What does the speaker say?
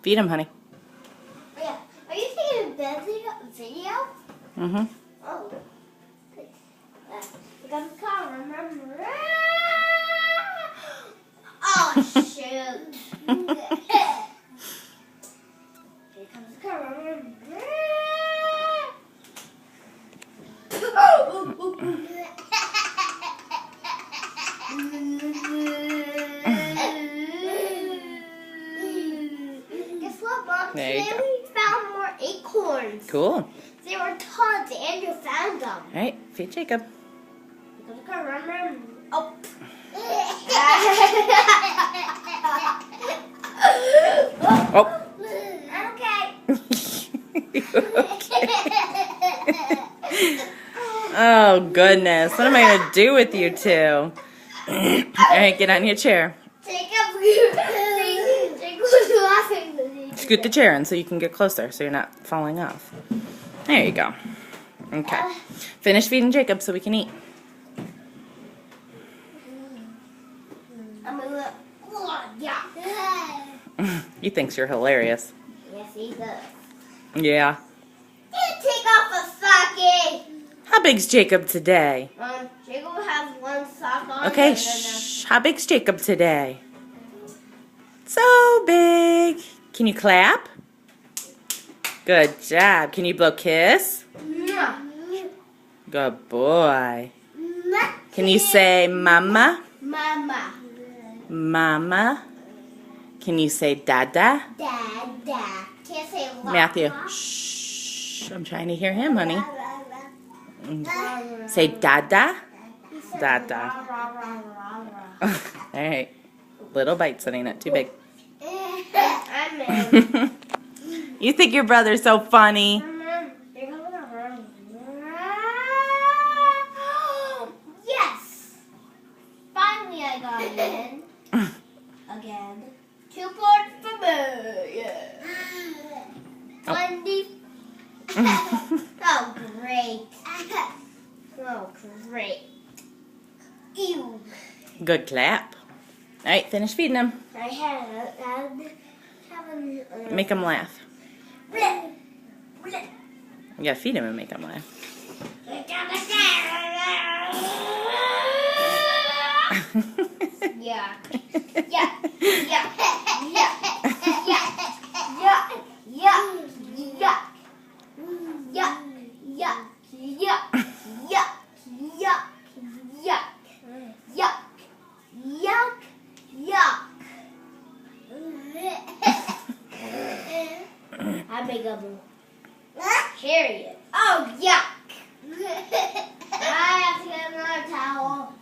Feed him, honey. Yeah. Are you taking a video? Mm-hmm. Oh. Here comes the car. Remember? Oh, shoot. Here comes the car. Remember? Guess what, Mom? There you Today go. we found more acorns. Cool. They were tons. Andrew found them. All right, feed Jacob. Here comes the car. Remember? Oh. Oh. Okay. Oh, goodness. What am I going to do with you two? All right, get on your chair. Jacob was laughing at me. Scoot the chair in so you can get closer so you're not falling off. There you go. Okay. Finish feeding Jacob so we can eat. I'm a little, yeah. He thinks you're hilarious. Yes, he does. Yeah. Take off a socket. How big's Jacob today? Jacob has one sock on. Okay, and then shh. How big's Jacob today? So big. Can you clap? Good job. Can you blow kiss? Good boy. Can you say mama? Mama. Mama. Can you say dada? Dada. Can't say la. Matthew. Shh. I'm trying to hear him, honey. Say dada. Dada. All right. Little bites, honey, not too big. I'm in. You think your brother's so funny. Yes! Finally I got it in. Again. 2 points for me. Yeah. Oh. 20. Oh, great. Oh, great. Ew. Good clap. All right, finish feeding him. I had Make him laugh. bleh, bleh. You gotta feed him and make him laugh. Yeah. Yeah. Yeah. Yeah. Yeah. Yeah. Yeah. Yeah. Yeah. Yeah. Yeah. Yeah. Yeah. Yeah. Yuck. Yuck. Yuck. I make a boo. Period. Oh, yuck. I have to get another towel.